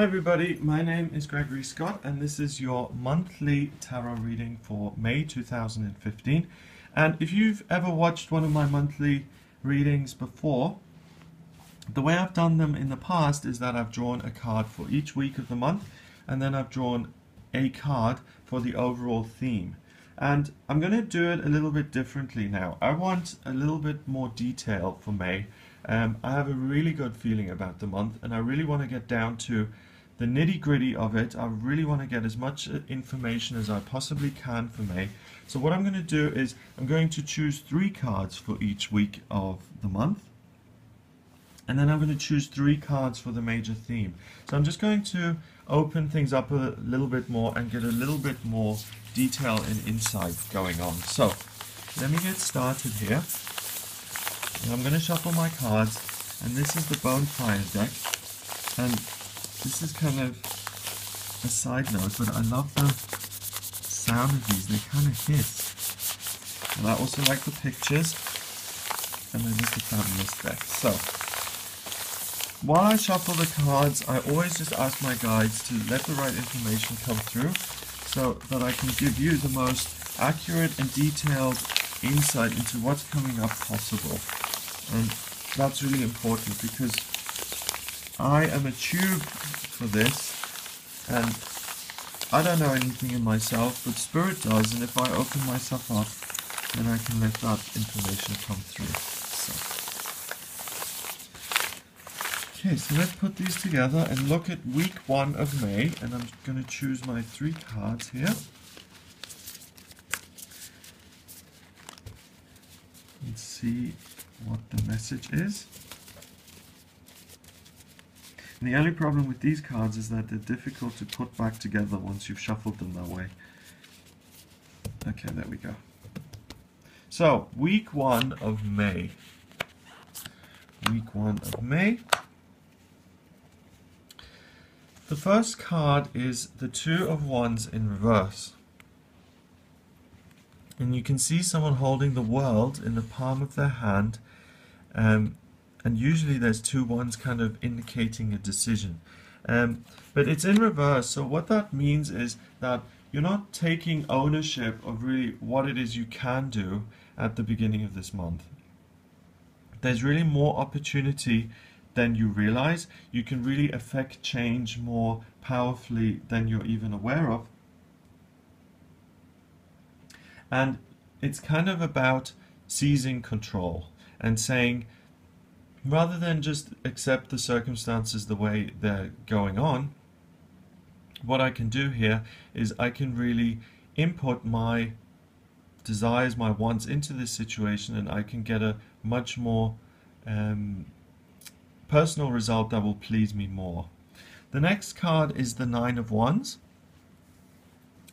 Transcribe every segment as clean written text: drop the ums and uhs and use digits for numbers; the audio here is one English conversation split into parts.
Hi everybody, my name is Gregory Scott and this is your monthly tarot reading for May 2015. And if you've ever watched one of my monthly readings before, the way I've done them in the past is that I've drawn a card for each week of the month and then I've drawn a card for the overall theme. And I'm going to do it a little bit differently now. I want a little bit more detail for May. I have a really good feeling about the month and I really want to get down to the nitty-gritty of it. I really want to get as much information as I possibly can for May. So what I'm going to do is I'm going to choose 3 cards for each week of the month. And then I'm going to choose 3 cards for the major theme. So I'm just going to open things up a little bit more and get a little bit more detail and insight going on. So let me get started here. And I'm going to shuffle my cards, and this is the Bonefire deck, and this is kind of a side note, but I love the sound of these. They kind of hiss, and I also like the pictures, and then it's a fabulous deck. So while I shuffle the cards, I always just ask my guides to let the right information come through so that I can give you the most accurate and detailed insight into what's coming up possible. And that's really important because I am a tube for this and I don't know anything in myself, but Spirit does, and if I open myself up, then I can let that information come through. Okay, so let's put these together and look at week 1 of May, and I'm going to choose my 3 cards here. Let's see what the message is. And the only problem with these cards is that they're difficult to put back together once you've shuffled them that way. Okay, there we go. So, week 1 of May. Week 1 of May. The first card is the 2 of Wands in reverse. And you can see someone holding the world in the palm of their hand, and usually there's 2 wands kind of indicating a decision. But it's in reverse, so what that means is that you're not taking ownership of really what it is you can do at the beginning of this month. There's really more opportunity than you realize. You can really affect change more powerfully than you're even aware of. And it's kind of about seizing control and saying, rather than just accept the circumstances the way they're going on, what I can do here is I can really input my desires, my wants into this situation, and I can get a much more personal result that will please me more. The next card is the 9 of Wands.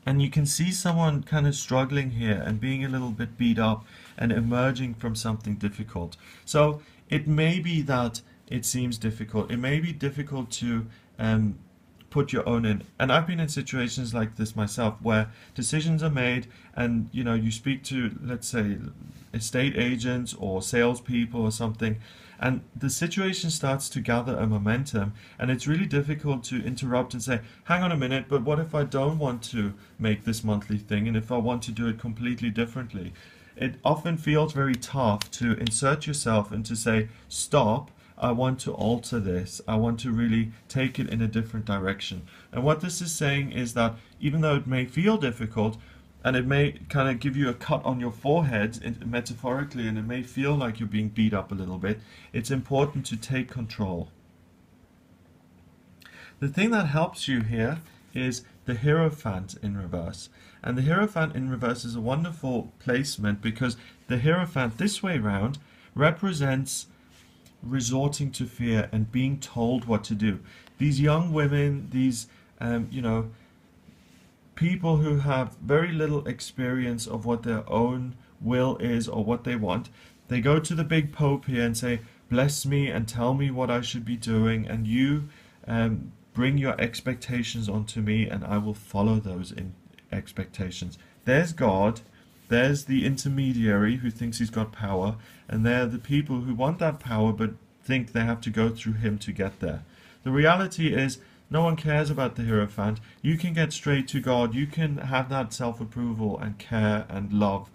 And you can see someone kind of struggling here and being a little bit beat up and emerging from something difficult. So it may be that it seems difficult. It may be difficult to put your own in. And I've been in situations like this myself where decisions are made and you speak to, let's say, estate agents or salespeople or something, and the situation starts to gather a momentum, and it's really difficult to interrupt and say, hang on a minute, but what if I don't want to make this monthly thing, and if I want to do it completely differently? It often feels very tough to insert yourself and to say, stop, I want to alter this, I want to really take it in a different direction. And what this is saying is that even though it may feel difficult, and it may kind of give you a cut on your forehead, metaphorically, and it may feel like you're being beat up a little bit, it's important to take control. The thing that helps you here is the Hierophant in reverse. And the Hierophant in reverse is a wonderful placement because the Hierophant this way round represents resorting to fear and being told what to do. These young women, these, people who have very little experience of what their own will is or what they want, they go to the big Pope here and say, bless me and tell me what I should be doing, and you bring your expectations onto me and I will follow those expectations. There's God, there's the intermediary who thinks he's got power, and they're the people who want that power but think they have to go through him to get there. The reality is No one cares about the Hierophant. You can get straight to God. You can have that self-approval and care and love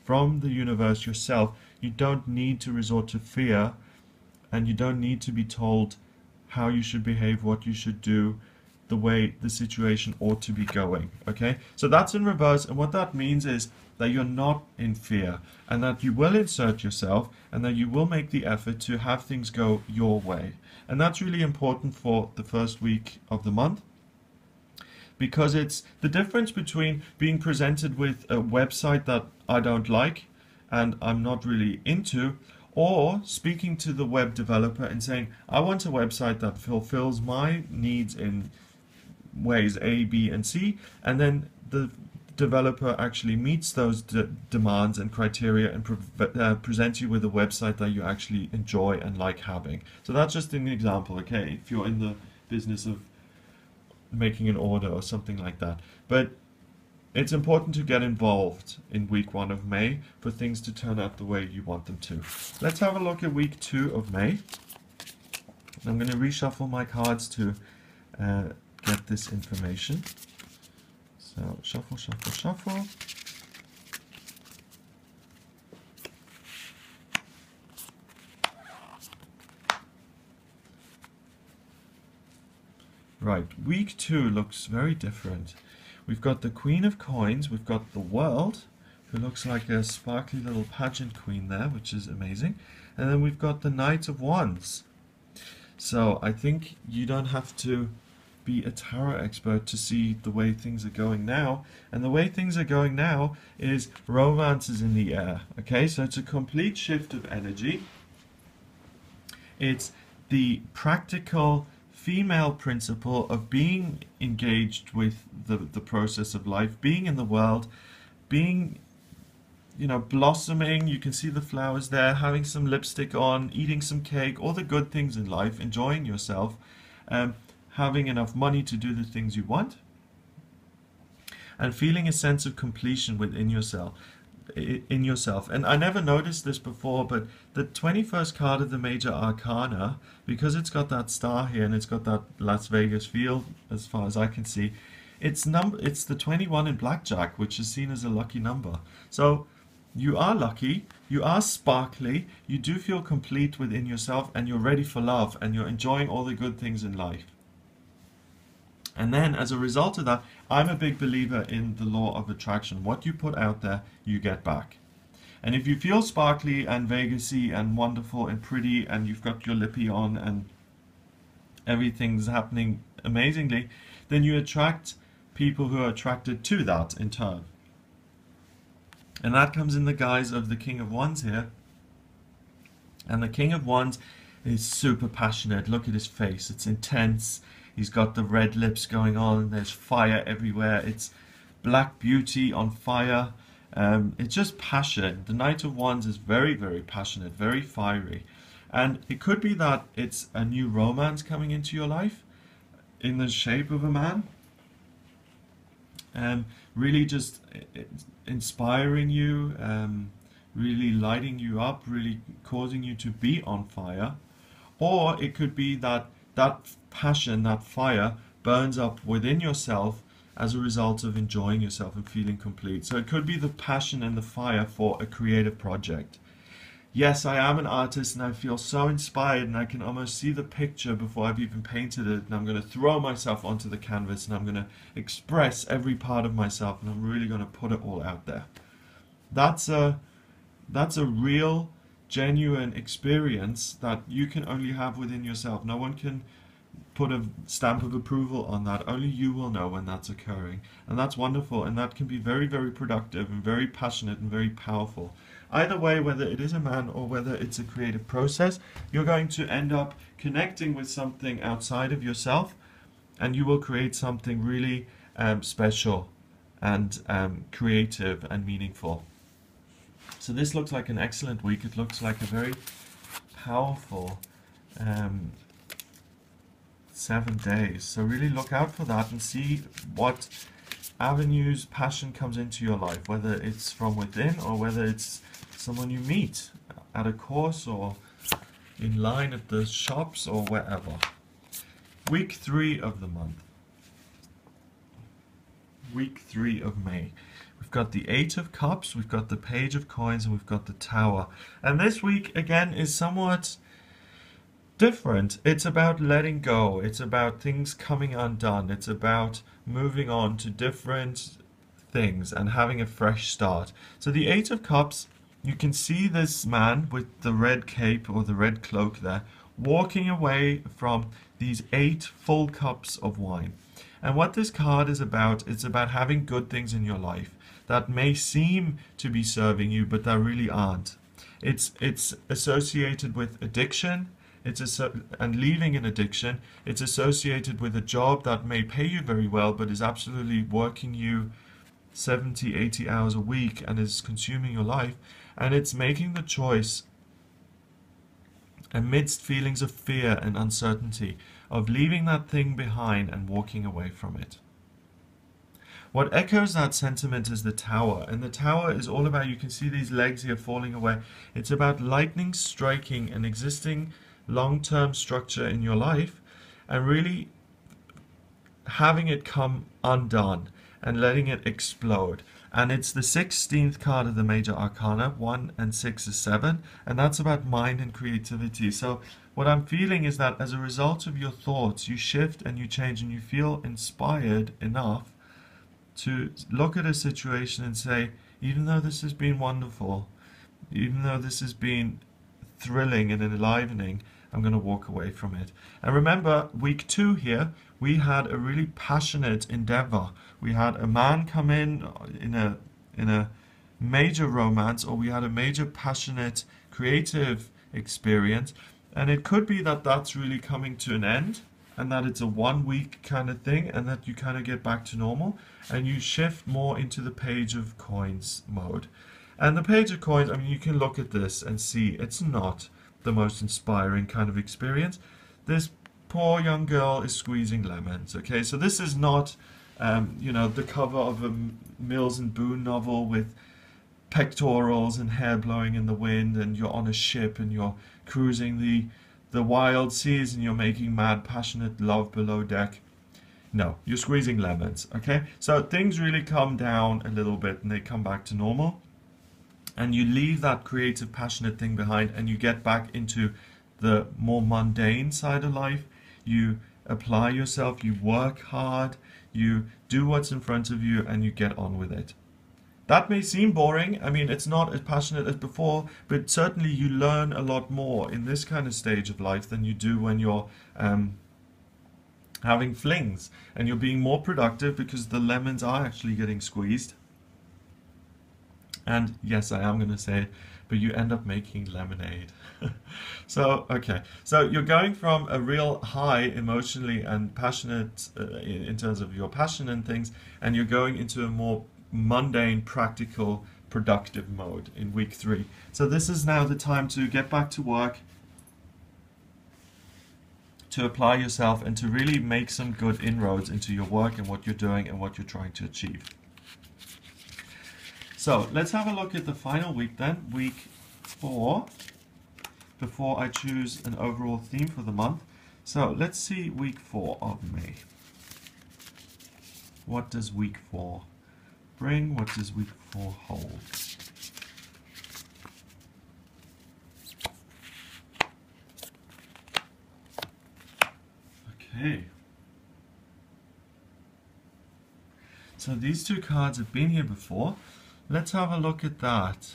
from the universe yourself. You don't need to resort to fear, and you don't need to be told how you should behave, what you should do, the way the situation ought to be going. Okay, so that's in reverse, and what that means is that you're not in fear, and that you will insert yourself, and that you will make the effort to have things go your way. And that's really important for the first week of the month, because it's the difference between being presented with a website that I don't like and I'm not really into, or speaking to the web developer and saying, I want a website that fulfills my needs in ways A, B, and C, and then the developer actually meets those demands and criteria and presents you with a website that you actually enjoy and like having. So that's just an example, okay, if you're in the business of making an order or something like that. But it's important to get involved in week 1 of May for things to turn out the way you want them to. Let's have a look at week 2 of May. I'm going to reshuffle my cards to get this information. So shuffle, shuffle, shuffle. Right, week 2 looks very different. We've got the Queen of Coins, we've got the World, who looks like a sparkly little pageant queen there, which is amazing. And then we've got the Knight of Wands. So I think you don't have to be a tarot expert to see the way things are going now. And the way things are going now is romance is in the air. Okay, so it's a complete shift of energy. It's the practical female principle of being engaged with the process of life, being in the world, being, you know, blossoming. You can see the flowers there, having some lipstick on, eating some cake, all the good things in life, enjoying yourself, having enough money to do the things you want, and feeling a sense of completion within yourself. And I never noticed this before, but the 21st card of the Major Arcana, because it's got that star here and it's got that Las Vegas feel, as far as I can see, it's the 21 in blackjack, which is seen as a lucky number. So you are lucky, you are sparkly, you do feel complete within yourself, and you're ready for love, and you're enjoying all the good things in life. And then, as a result of that, I'm a big believer in the law of attraction. What you put out there, you get back. And if you feel sparkly and Vegasy and wonderful and pretty, and you've got your lippy on and everything's happening amazingly, then you attract people who are attracted to that in turn. And that comes in the guise of the King of Wands here. And the King of Wands is super passionate. Look at his face. It's intense. He's got the red lips going on. There's fire everywhere. It's black beauty on fire. It's just passion. The Knight of Wands is very, very passionate, very fiery. And it could be that it's a new romance coming into your life in the shape of a man. Really just inspiring you, really lighting you up, really causing you to be on fire. Or it could be that that passion, that fire, burns up within yourself as a result of enjoying yourself and feeling complete. So it could be the passion and the fire for a creative project. Yes, I am an artist and I feel so inspired, and I can almost see the picture before I've even painted it, and I'm going to throw myself onto the canvas and I'm going to express every part of myself, and I'm really going to put it all out there. That's a real, genuine experience that you can only have within yourself. No one can put a stamp of approval on that. Only you will know when that's occurring. And that's wonderful, and that can be very, very productive and very passionate and very powerful. Either way, whether it is a man or whether it's a creative process, you're going to end up connecting with something outside of yourself, and you will create something really special and creative and meaningful. So this looks like an excellent week. It looks like a very powerful 7 days. So really look out for that and see what avenues passion comes into your life, whether it's from within or whether it's someone you meet at a course or in line at the shops or wherever. week 3 of the month. Week 3 of May. We've got the 8 of Cups, we've got the Page of Coins, and we've got the Tower. And this week, again, is somewhat different. It's about letting go. It's about things coming undone. It's about moving on to different things and having a fresh start. So the 8 of Cups, you can see this man with the red cape or the red cloak there, walking away from these 8 full cups of wine. And what this card is about, it's about having good things in your life that may seem to be serving you, but that really aren't. It's associated with addiction, and leaving an addiction. It's associated with a job that may pay you very well, but is absolutely working you 70, 80 hours a week and is consuming your life. And it's making the choice amidst feelings of fear and uncertainty of leaving that thing behind and walking away from it. What echoes that sentiment is the Tower, and the Tower is all about, you can see these legs here falling away. It's about lightning striking an existing long-term structure in your life and really having it come undone and letting it explode. And it's the 16th card of the Major Arcana. 1 and 6 is 7, and that's about mind and creativity. So what I'm feeling is that as a result of your thoughts, you shift and you change and you feel inspired enough to look at a situation and say, even though this has been wonderful, even though this has been thrilling and enlivening, I'm going to walk away from it. And remember, week 2 here, we had a really passionate endeavor. We had a man come in a major romance, or we had a major passionate creative experience. And it could be that that's really coming to an end, and that it's a 1 week kind of thing, and that you kind of get back to normal and you shift more into the Page of Coins mode. And the Page of Coins, I mean, you can look at this and see it's not the most inspiring kind of experience. This poor young girl is squeezing lemons. Okay, so this is not you know, the cover of a Mills and Boon novel with pectorals and hair blowing in the wind, and you're on a ship and you're cruising the wild seas and you're making mad passionate love below deck. No, you're squeezing lemons. Okay, so things really come down a little bit and they come back to normal, and you leave that creative passionate thing behind and you get back into the more mundane side of life. You apply yourself, you work hard, you do what's in front of you, and you get on with it. That may seem boring. I mean, it's not as passionate as before, but certainly you learn a lot more in this kind of stage of life than you do when you're having flings, and you're being more productive because the lemons are actually getting squeezed. And yes, I am going to say it, but you end up making lemonade. So, okay. So you're going from a real high emotionally and passionate in terms of your passion and things, and you're going into a more mundane, practical, productive mode in week 3. So this is now the time to get back to work, to apply yourself, and to really make some good inroads into your work and what you're doing and what you're trying to achieve. So let's have a look at the final week then, week 4, before I choose an overall theme for the month. So let's see week 4 of May. What does week 4 bring? What does week 4 hold? Okay. So these two cards have been here before. Let's have a look at that.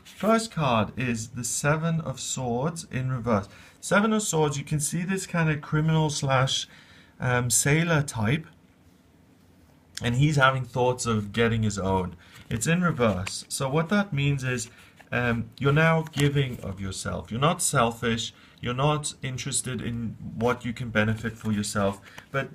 First card is the 7 of Swords in reverse. 7 of Swords, you can see this kind of criminal slash sailor type, and he's having thoughts of getting his own. It's in reverse. So what that means is you're now giving of yourself. You're not selfish. You're not interested in what you can benefit for yourself. But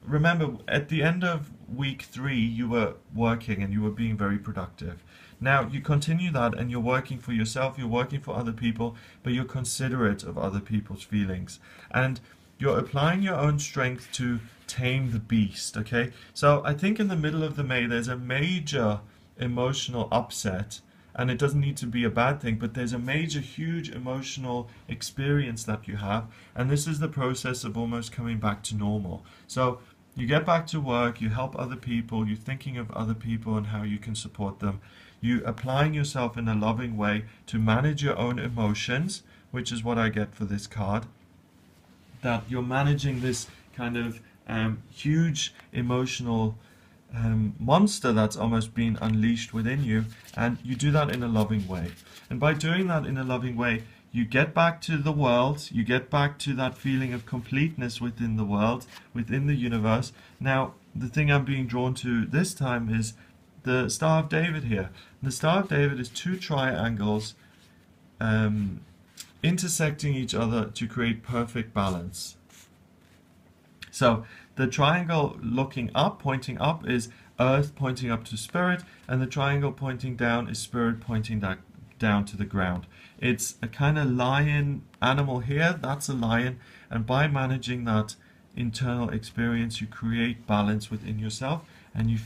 remember, at the end of week 3, you were working and you were being very productive. Now you continue that and you're working for yourself, you're working for other people, but you're considerate of other people's feelings. And you're applying your own strength to tame the beast, okay? So I think in the middle of the May, there's a major emotional upset and it doesn't need to be a bad thing, but there's a major, huge emotional experience that you have, and this is the process of almost coming back to normal. So you get back to work, you help other people, you're thinking of other people and how you can support them. You applying yourself in a loving way to manage your own emotions, which is what I get for this card. That you're managing this kind of huge emotional monster that's almost been unleashed within you, and you do that in a loving way. And by doing that in a loving way, you get back to the world, you get back to that feeling of completeness within the world, within the universe. Now, the thing I'm being drawn to this time is the Star of David here. The Star of David is two triangles intersecting each other to create perfect balance. So the triangle looking up, pointing up, is earth pointing up to spirit, and the triangle pointing down is spirit pointing down to the ground. It's a kind of lion animal here, that's a lion, and by managing that internal experience you create balance within yourself, and you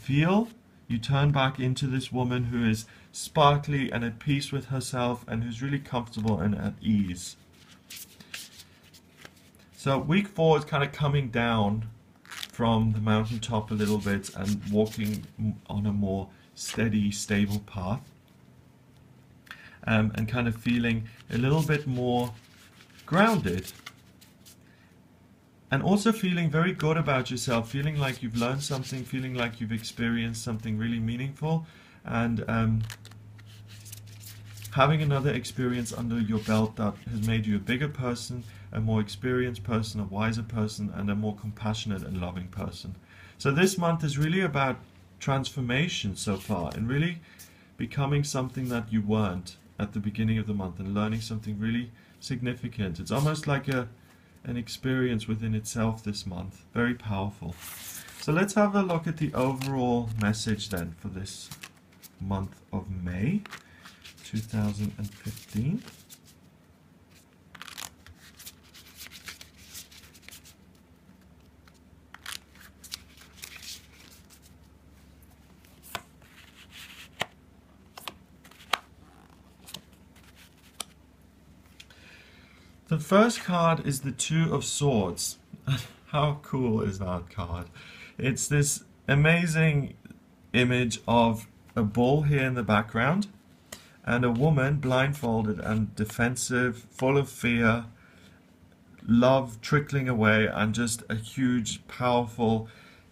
turn back into this woman who is sparkly and at peace with herself and who's really comfortable and at ease. So week 4 is kind of coming down from the mountaintop a little bit and walking on a more steady, stable path, and kind of feeling a little bit more grounded, and also feeling very good about yourself, feeling like you've learned something, feeling like you've experienced something really meaningful, and having another experience under your belt that has made you a bigger person, a more experienced person, a wiser person, and a more compassionate and loving person. So this month is really about transformation so far, and really becoming something that you weren't at the beginning of the month, and learning something really significant. It's almost like an experience within itself this month. Very powerful. So let's have a look at the overall message then for this month of May 2015. The first card is the Two of Swords. How cool is that card? It's this amazing image of a bull here in the background and a woman blindfolded and defensive, full of fear, love trickling away, and just a huge, powerful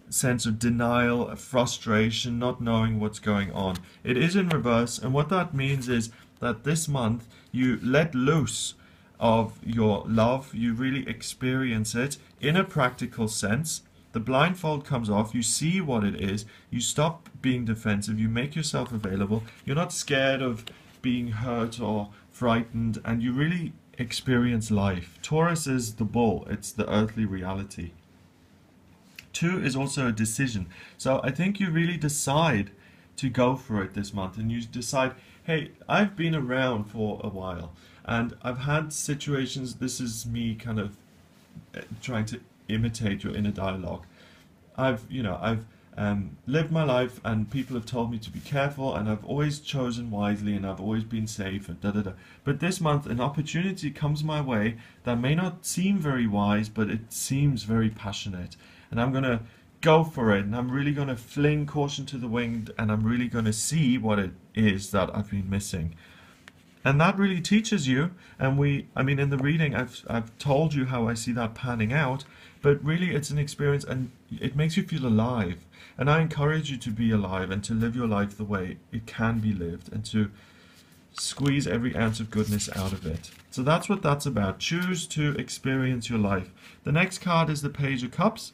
sense of denial, frustration, not knowing what's going on. It is in reverse, and what that means is that this month you let loose of your love, you really experience it in a practical sense. The blindfold comes off, you see what it is, you stop being defensive, you make yourself available, you're not scared of being hurt or frightened, and you really experience life. Taurus is the bull, it's the earthly reality. 2 is also a decision. So I think you really decide to go for it this month, and you decide, hey, I've been around for a while, and I've had situations. This is me kind of trying to imitate your inner dialogue. I've lived my life, and people have told me to be careful, and I've always chosen wisely, and I've always been safe, and da-da-da. But this month, an opportunity comes my way that may not seem very wise, but it seems very passionate, and I'm going to go for it, and I'm really going to fling caution to the wind, and I'm really going to see what it is that I've been missing. And that really teaches you, and in the reading I've told you how I see that panning out, but really it's an experience, and it makes you feel alive. And I encourage you to be alive and to live your life the way it can be lived, and to squeeze every ounce of goodness out of it. So that's what that's about. Choose to experience your life. The next card is the Page of Cups.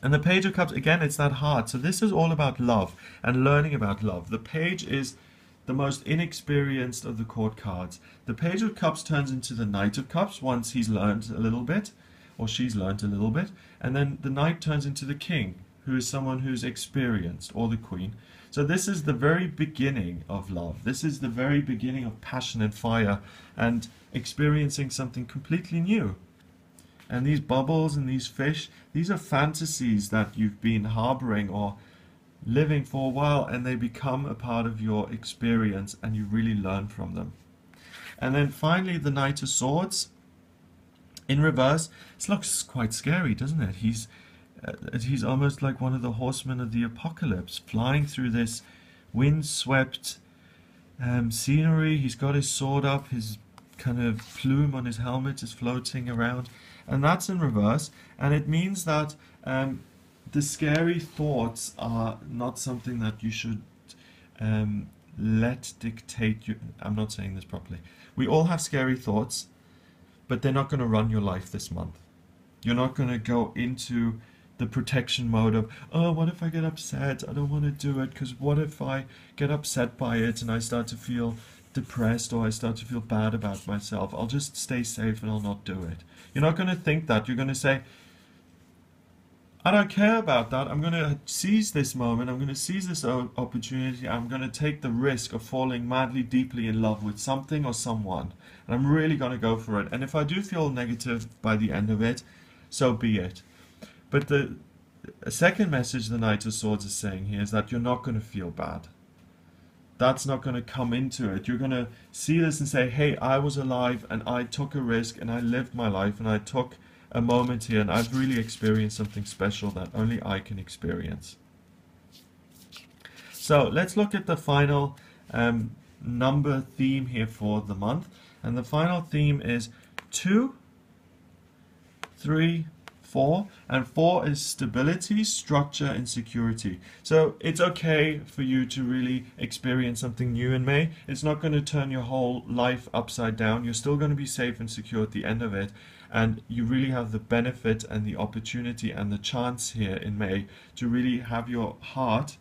And the Page of Cups, again, it's that heart. So this is all about love and learning about love. The Page is the most inexperienced of the court cards. The Page of Cups turns into the Knight of Cups once he's learned a little bit, or she's learned a little bit, and then the Knight turns into the King, who is someone who's experienced, or the Queen. So this is the very beginning of love. This is the very beginning of passion and fire, and experiencing something completely new. And these bubbles and these fish, these are fantasies that you've been harboring or living for a while, and they become a part of your experience and you really learn from them. And then finally, the Knight of Swords in reverse. This looks quite scary, doesn't it? He's almost like one of the horsemen of the apocalypse, flying through this windswept scenery. He's got his sword up, his kind of plume on his helmet is floating around, and that's in reverse. And it means that the scary thoughts are not something that you should let dictate you. I'm not saying this properly. We all have scary thoughts, but they're not going to run your life this month. You're not going to go into the protection mode of, oh, what if I get upset? I don't want to do it, because what if I get upset by it and I start to feel depressed, or I start to feel bad about myself? I'll just stay safe and I'll not do it. You're not going to think that. You're going to say, I don't care about that. I'm going to seize this moment. I'm going to seize this opportunity. I'm going to take the risk of falling madly, deeply in love with something or someone. And I'm really going to go for it. And if I do feel negative by the end of it, so be it. But the second message the Knight of Swords is saying here is that you're not going to feel bad. That's not going to come into it. You're going to see this and say, hey, I was alive and I took a risk and I lived my life and I took a moment here and I've really experienced something special that only I can experience. So let's look at the final number theme here for the month. And the final theme is 2, 3, 4, and 4 is stability, structure, and security. So it's okay for you to really experience something new in May. It's not going to turn your whole life upside down. You're still going to be safe and secure at the end of it, and you really have the benefit and the opportunity and the chance here in May to really have your heart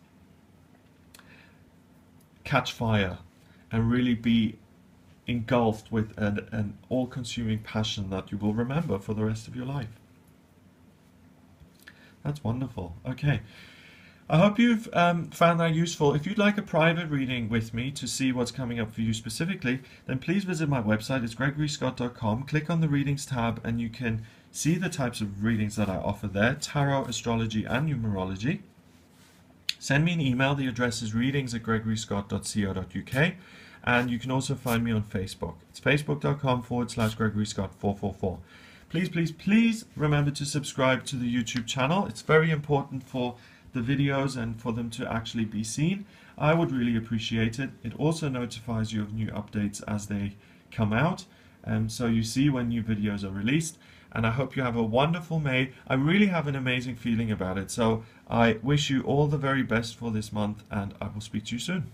catch fire and really be engulfed with an all-consuming passion that you will remember for the rest of your life. That's wonderful. Okay, I hope you've found that useful. If you'd like a private reading with me to see what's coming up for you specifically, then please visit my website. It's gregoryscott.com. Click on the readings tab and you can see the types of readings that I offer there: tarot, astrology, and numerology. Send me an email. The address is readings@gregoryscott.co.uk, and you can also find me on Facebook. It's facebook.com/gregoryscott444. Please, please, please remember to subscribe to the YouTube channel. It's very important for the videos and for them to actually be seen. I would really appreciate it. It also notifies you of new updates as they come out, so you see when new videos are released. And I hope you have a wonderful May. I really have an amazing feeling about it. So I wish you all the very best for this month, and I will speak to you soon.